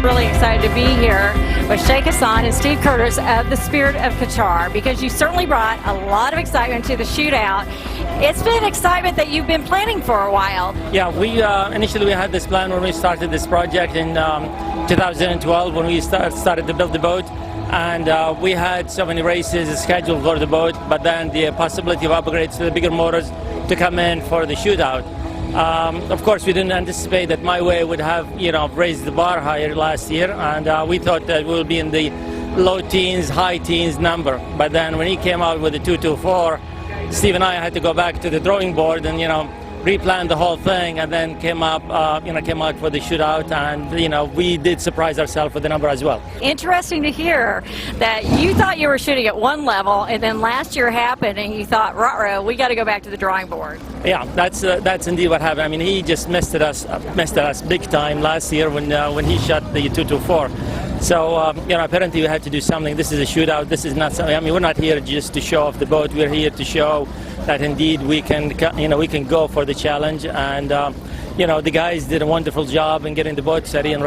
Really excited to be here with Sheikh Hassan and Steve Curtis of the Spirit of Qatar, because you certainly brought a lot of excitement to the shootout. It's been excitement that you've been planning for a while. Yeah, we initially we had this plan when we started this project in 2012 when we started to build the boat, and we had so many races scheduled for the boat, but then the possibility of upgrades to the bigger motors to come in for the shootout. Of course, we didn't anticipate that My Way would have, raised the bar higher last year, and we thought that we would be in the low teens, high teens number. But then when he came out with the 224, Steve and I had to go back to the drawing board and, replan the whole thing, and then came out for the shootout, and we did surprise ourselves with the number as well. Interesting to hear that you thought you were shooting at one level, and then last year happened, and you thought, ruh-roh, we got to go back to the drawing board. Yeah, that's indeed what happened. I mean, he just messed at us big time last year when he shot the 224. So apparently we had to do something. This is a shootout. This is not something. I mean, we're not here just to show off the boat. We're here to show that indeed we can go for the challenge. And the guys did a wonderful job in getting the boat ready and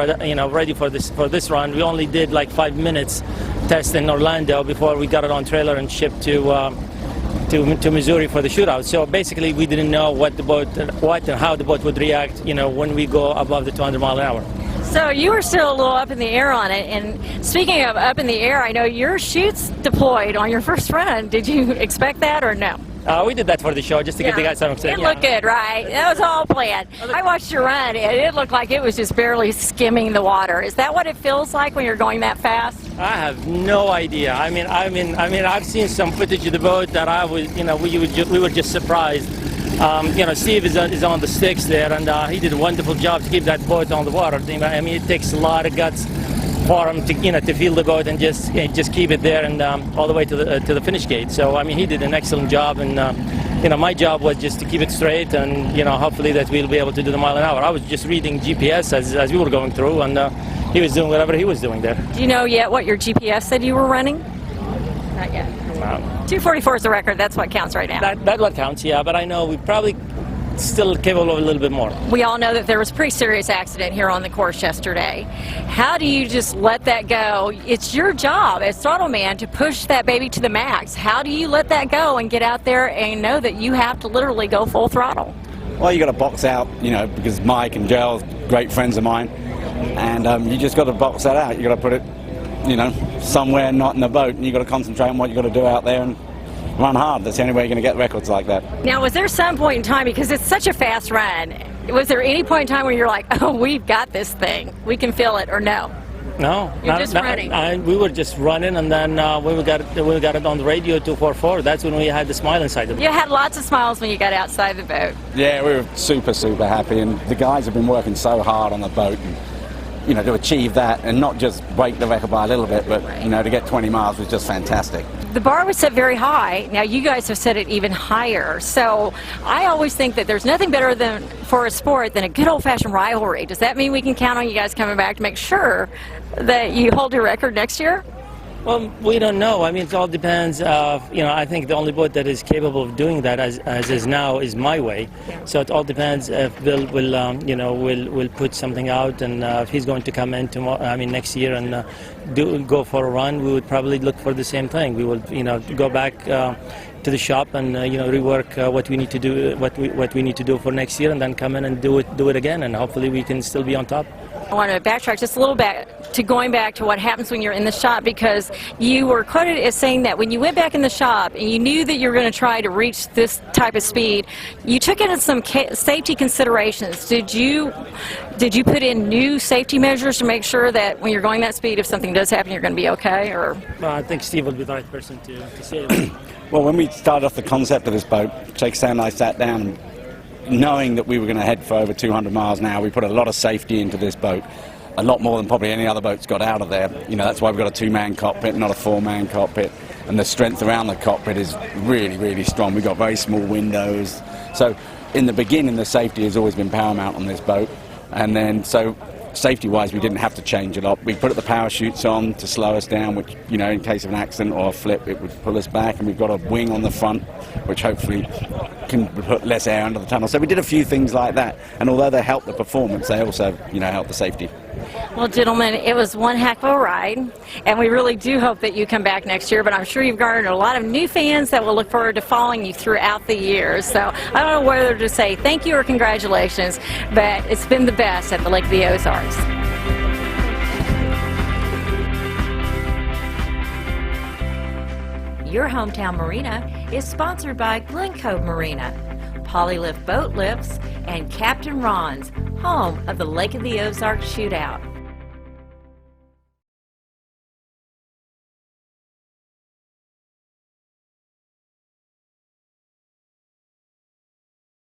ready for this run. We only did like 5 minutes test in Orlando before we got it on trailer and shipped to Missouri for the shootout. So basically, we didn't know what and how the boat would react, when we go above the 200 mile an hour. So you were still a little up in the air on it, and speaking of up in the air, I know your chutes deployed on your first run. Did you expect that or no? We did that for the show just to give the guys some excitement. It looked good, right? That was all planned. I watched you run, and it looked like it was just barely skimming the water. Is that what it feels like when you're going that fast? I have no idea. I mean, I've seen some footage of the boat that I was, we were just surprised. Steve is on the sticks there, and he did a wonderful job to keep that boat on the water. I mean, it takes a lot of guts for him to feel the boat and just keep it there and all the way to the finish gate. So I mean, he did an excellent job, and my job was just to keep it straight, and hopefully that we'll be able to do the mile an hour. I was just reading GPS as we were going through, and he was doing whatever he was doing there. Do you know yet what your GPS said you were running? Not yet. 244 is the record. That's what counts right now. That's what counts, yeah. But I know we probably still capable of a little bit more. We all know that there was a pretty serious accident here on the course yesterday. How do you just let that go? It's your job as throttle man to push that baby to the max. How do you let that go and get out there and know that you have to literally go full throttle? Well, you got to box out, because Mike and Joel, great friends of mine, and you just got to box that out. You got to put it, somewhere not in the boat, and you got to concentrate on what you got to do out there and run hard. That's the only way you're going to get records like that. Now, was there some point in time, because it's such a fast run, was there any point in time where you're like, oh, we've got this thing, we can feel it, or no? No, you're just running. We were just running, and then when we got it on the radio 244, that's when we had the smile inside the boat. You had lots of smiles when you got outside the boat. Yeah, we were super, super happy, and the guys have been working so hard on the boat, and to achieve that and not just break the record by a little bit, but to get 20 miles was just fantastic. The bar was set very high. Now you guys have set it even higher. So I always think that there's nothing better for a sport than a good old-fashioned rivalry. Does that mean we can count on you guys coming back to make sure that you hold your record next year? Well, we don't know. I mean, it all depends. I think the only boat that is capable of doing that, as is now, is My Way. Yeah. So it all depends if Bill will put something out, and if he's going to come in next year and go for a run, we would probably look for the same thing. We will, go back to the shop and rework what we need to do, what we need to do for next year, and then come in and do it again, and hopefully we can still be on top. I want to backtrack just a little bit to going back to what happens when you're in the shop, because you were quoted as saying that when you went back in the shop and you knew that you were going to try to reach this type of speed, you took in some safety considerations. Did you put in new safety measures to make sure that when you're going that speed, if something does happen, you're going to be okay? Or well, I think Steve will be the right person to say it. Well, when we started off the concept of this boat, Sheikh and I sat down, knowing that we were going to head for over 200 miles an hour. We put a lot of safety into this boat, a lot more than probably any other boat's got out of there. That's why we've got a two-man cockpit, not a four-man cockpit, and the strength around the cockpit is really, really strong. We've got very small windows. So in the beginning, the safety has always been paramount on this boat, and then so safety-wise, we didn't have to change a lot. We put the parachutes on to slow us down, which, in case of an accident or a flip, it would pull us back, and we've got a wing on the front, which hopefully can put less air under the tunnel. So we did a few things like that, and although they help the performance, they also, help the safety. Well, gentlemen, it was one heck of a ride, and we really do hope that you come back next year, but I'm sure you've garnered a lot of new fans that will look forward to following you throughout the years. So I don't know whether to say thank you or congratulations, but it's been the best at the Lake of the Ozarks. Your Hometown Marina is sponsored by Glen Cove Marina, Polylift Boat Lifts, and Captain Ron's, home of the Lake of the Ozarks Shootout.